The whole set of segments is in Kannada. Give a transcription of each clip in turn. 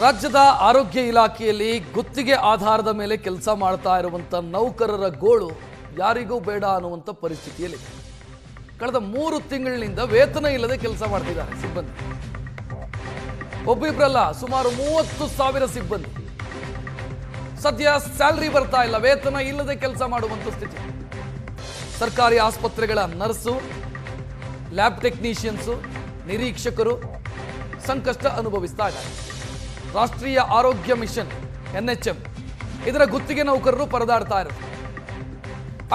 ರಾಜ್ಯದ ಆರೋಗ್ಯ ಇಲಾಖೆಯಲ್ಲಿ ಗುತ್ತಿಗೆ ಆಧಾರದ ಮೇಲೆ ಕೆಲಸ ಮಾಡ್ತಾ ಇರುವಂತ ನೌಕರರ ಗೋಳು ಯಾರಿಗೂ ಬೇಡ ಅನ್ನುವಂತ ಪರಿಸ್ಥಿತಿಯಲ್ಲಿದೆ. ಕಳೆದ 3 ತಿಂಗಳಿನಿಂದ ವೇತನ ಇಲ್ಲದೆ ಕೆಲಸ ಮಾಡ್ತಿದ್ದಾರೆ ಸಿಬ್ಬಂದಿ. ಒಬ್ಬಿಬ್ರಲ್ಲ, ಸುಮಾರು 30,000 ಸಿಬ್ಬಂದಿ. ಸದ್ಯ ಸ್ಯಾಲರಿ ಬರ್ತಾ ಇಲ್ಲ, ವೇತನ ಇಲ್ಲದೆ ಕೆಲಸ ಮಾಡುವಂತ ಸ್ಥಿತಿ. ಸರ್ಕಾರಿ ಆಸ್ಪತ್ರೆಗಳ ನರ್ಸು, ಲ್ಯಾಬ್ ಟೆಕ್ನಿಷಿಯನ್ಸು, ನಿರೀಕ್ಷಕರು ಸಂಕಷ್ಟ ಅನುಭವಿಸ್ತಾ ಇದ್ದಾರೆ. ರಾಷ್ಟ್ರೀಯ ಆರೋಗ್ಯ ಮಿಷನ್ NHM ಇದರ ಗುತ್ತಿಗೆ ನೌಕರರು ಪರದಾಡ್ತಾ ಇದ್ದಾರೆ.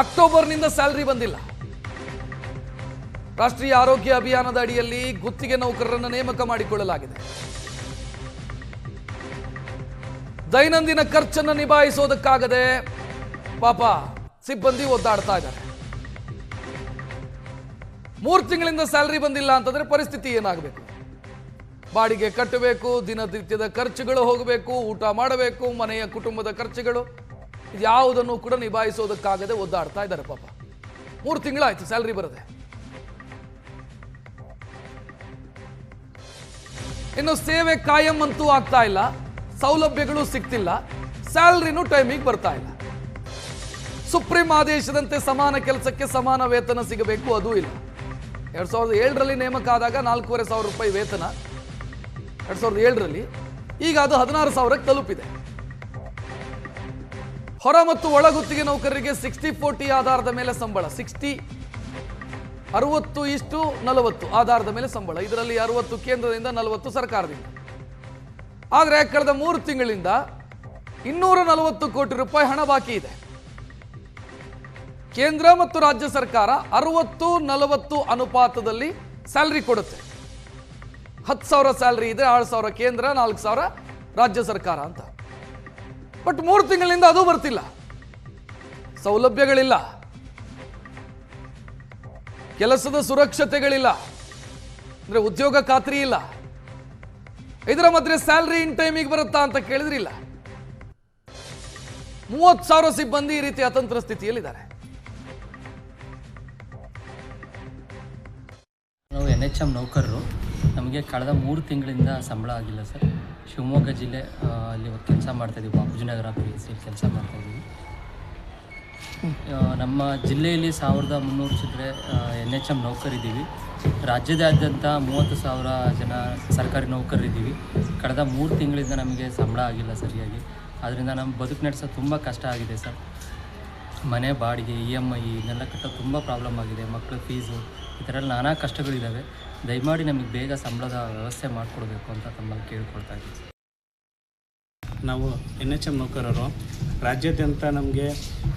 ಅಕ್ಟೋಬರ್ನಿಂದ ಸ್ಯಾಲರಿ ಬಂದಿಲ್ಲ. ರಾಷ್ಟ್ರೀಯ ಆರೋಗ್ಯ ಅಭಿಯಾನದ ಅಡಿಯಲ್ಲಿ ಗುತ್ತಿಗೆ ನೌಕರರನ್ನು ನೇಮಕ ಮಾಡಿಕೊಳ್ಳಲಾಗಿದೆ. ದೈನಂದಿನ ಖರ್ಚನ್ನು ನಿಭಾಯಿಸೋದಕ್ಕಾಗದೆ ಪಾಪ ಸಿಬ್ಬಂದಿ ಒದ್ದಾಡ್ತಾ ಇದ್ದಾರೆ. 3 ತಿಂಗಳಿಂದ ಸ್ಯಾಲರಿ ಬಂದಿಲ್ಲ ಅಂತಂದ್ರೆ ಪರಿಸ್ಥಿತಿ ಏನಾಗಬೇಕು? ಬಾಡಿಗೆ ಕಟ್ಟಬೇಕು, ದಿನನಿತ್ಯದ ಖರ್ಚುಗಳು ಹೋಗಬೇಕು, ಊಟ ಮಾಡಬೇಕು, ಮನೆಯ ಕುಟುಂಬದ ಖರ್ಚುಗಳು, ಯಾವುದನ್ನು ಕೂಡ ನಿಭಾಯಿಸೋದಕ್ಕಾಗದೆ ಒದ್ದಾಡ್ತಾ ಇದ್ದಾರೆ ಪಾಪ. 3 ತಿಂಗಳಾಯ್ತು ಸ್ಯಾಲರಿ ಬರದೆ. ಇನ್ನು ಸೇವೆ ಕಾಯಂ ಅಂತೂ ಆಗ್ತಾ ಇಲ್ಲ, ಸೌಲಭ್ಯಗಳು ಸಿಗ್ತಿಲ್ಲ, ಸ್ಯಾಲರಿನೂ ಟೈಮಿಗೆ ಬರ್ತಾ ಇಲ್ಲ. ಸುಪ್ರೀಂ ಆದೇಶದಂತೆ ಸಮಾನ ಕೆಲಸಕ್ಕೆ ಸಮಾನ ವೇತನ ಸಿಗಬೇಕು, ಅದೂ ಇಲ್ಲ. 2007ರಲ್ಲಿ ನೇಮಕ ಆದಾಗ 4,500 ರೂಪಾಯಿ ವೇತನ 2007ರಲ್ಲಿ, ಈಗ ಅದು 16,000ಕ್ಕೆ ತಲುಪಿದೆ. ಹೊರ ಮತ್ತು ಒಳ ಗುತ್ತಿಗೆ ನೌಕರರಿಗೆ 60-40 ಆಧಾರದ ಮೇಲೆ ಸಂಬಳ, 60-40 ಆಧಾರದ ಮೇಲೆ ಸಂಬಳ. ಇದರಲ್ಲಿ 60 ಕೇಂದ್ರದಿಂದ, 40 ಸರ್ಕಾರದಿಂದ. ಆದರೆ ಕಳೆದ 3 ತಿಂಗಳಿಂದ 240 ಕೋಟಿ ರೂಪಾಯಿ ಹಣ ಬಾಕಿ ಇದೆ. ಕೇಂದ್ರ ಮತ್ತು ರಾಜ್ಯ ಸರ್ಕಾರ 60-40 ಅನುಪಾತದಲ್ಲಿ ಸ್ಯಾಲರಿ ಕೊಡುತ್ತೆ. 10,000 ಸ್ಯಾಲರಿ ಇದೆ, 6,000 ಕೇಂದ್ರ, 4,000 ರಾಜ್ಯ ಸರ್ಕಾರ ಅಂತ. ಬಟ್ 3 ತಿಂಗಳಿಂದ ಅದು ಬರ್ತಿಲ್ಲ. ಸೌಲಭ್ಯಗಳಿಲ್ಲ, ಕೆಲಸದ ಸುರಕ್ಷತೆಗಳಿಲ್ಲ, ಅಂದ್ರೆ ಉದ್ಯೋಗ ಖಾತ್ರಿ ಇಲ್ಲ. ಇದರ ಮಧ್ಯೆ ಸ್ಯಾಲರಿ ಇನ್ ಟೈಮಿಗೆ ಬರುತ್ತಾ ಅಂತ ಕೇಳಿದ್ರಿಲ್ಲ. 30,000 ಸಿಬ್ಬಂದಿ ಈ ರೀತಿ ಅತಂತ್ರ ಸ್ಥಿತಿಯಲ್ಲಿದ್ದಾರೆ. ನಾವು NHM ನೌಕರರು, ನಮಗೆ ಕಳೆದ 3 ತಿಂಗಳಿಂದ ಸಂಬಳ ಆಗಿಲ್ಲ ಸರ್. ಶಿವಮೊಗ್ಗ ಜಿಲ್ಲೆ ಅಲ್ಲಿ ಕೆಲಸ ಮಾಡ್ತಾಯಿದ್ದೀವಿ, ಬಾಪೂಜಿನಗರ PSC ಕೆಲಸ ಮಾಡ್ತಾಯಿದ್ದೀವಿ. ನಮ್ಮ ಜಿಲ್ಲೆಯಲ್ಲಿ 1,300 ಚಿಲ್ಲರೆ NHM ನೌಕರಿದ್ದೀವಿ. ರಾಜ್ಯದಾದ್ಯಂತ 30,000 ಜನ ಸರ್ಕಾರಿ ನೌಕರರಿದ್ದೀವಿ. ಕಳೆದ 3 ತಿಂಗಳಿಂದ ನಮಗೆ ಸಂಬಳ ಆಗಿಲ್ಲ ಸರಿಯಾಗಿ. ಅದರಿಂದ ನಮ್ಮ ಬದುಕು ನಡೆಸೋದು ತುಂಬ ಕಷ್ಟ ಆಗಿದೆ ಸರ್. ಮನೆ ಬಾಡಿಗೆ, EMI ಇದನ್ನೆಲ್ಲ ಕಟ್ಟೋದು ತುಂಬ ಪ್ರಾಬ್ಲಮ್ ಆಗಿದೆ. ಮಕ್ಕಳ ಫೀಸು, ಈ ಥರ ಎಲ್ಲ ನಾನಾ ಕಷ್ಟಗಳಿದ್ದಾವೆ. ದಯಮಾಡಿ ನಮಗೆ ಬೇಗ ಸಂಬಳದ ವ್ಯವಸ್ಥೆ ಮಾಡಿಕೊಡ್ಬೇಕು ಅಂತ ತಮ್ಮಲ್ಲಿ ಕೇಳ್ಕೊಳ್ತಾ ಇದ್ದೀವಿ. ನಾವು NHM ನೌಕರರು ರಾಜ್ಯಾದ್ಯಂತ ನಮಗೆ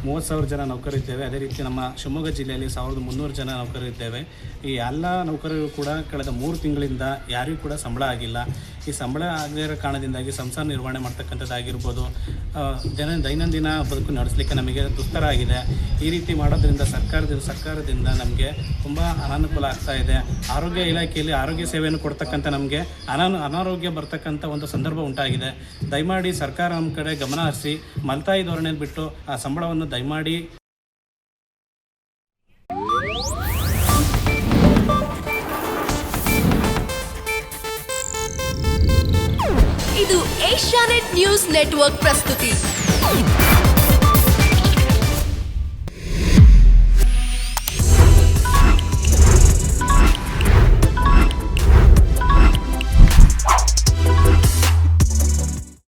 30,000 ಜನ ನೌಕರಿದ್ದೇವೆ. ಅದೇ ರೀತಿ ನಮ್ಮ ಶಿವಮೊಗ್ಗ ಜಿಲ್ಲೆಯಲ್ಲಿ 1,300 ಜನ ನೌಕರಿದ್ದೇವೆ. ಈ ಎಲ್ಲ ನೌಕರರು ಕೂಡ ಕಳೆದ 3 ತಿಂಗಳಿಂದ ಯಾರಿಗೂ ಕೂಡ ಸಂಬಳ ಆಗಿಲ್ಲ. ಈ ಸಂಬಳ ಆಗದೇ ಇರೋ ಕಾರಣದಿಂದಾಗಿ ಸಂಸಾರ ನಿರ್ವಹಣೆ ಮಾಡ್ತಕ್ಕಂಥದ್ದಾಗಿರ್ಬೋದು, ದೈನಂದಿನ ಬದುಕು ನಡೆಸಲಿಕ್ಕೆ ನಮಗೆ ದುಸ್ತರ ಆಗಿದೆ. ಈ ರೀತಿ ಮಾಡೋದ್ರಿಂದ ಸರ್ಕಾರದಿಂದ ನಮಗೆ ತುಂಬ ಅನಾನುಕೂಲ ಆಗ್ತಾ ಇದೆ. ಆರೋಗ್ಯ ಇಲಾಖೆಯಲ್ಲಿ ಆರೋಗ್ಯ ಸೇವೆಯನ್ನು ಕೊಡ್ತಕ್ಕಂಥ ನಮಗೆ ಅನಾರೋಗ್ಯ ಬರ್ತಕ್ಕಂಥ ಒಂದು ಸಂದರ್ಭ ಉಂಟಾಗಿದೆ. ದಯಮಾಡಿ ಸರ್ಕಾರ ನಮ್ಮ ಕಡೆ ಗಮನ ಹರಿಸಿ ಮಲ್ತಾಯಿ ಧೋರಣೆಯಲ್ಲಿ ಬಿಟ್ಟು ಆ ಸಂಬಳವನ್ನು ದಯಮಾಡಿ. ಇದು ಏಷ್ಯಾನೆಟ್ ನ್ಯೂಸ್ ನೆಟ್ವರ್ಕ್ ಪ್ರಸ್ತುತಿ.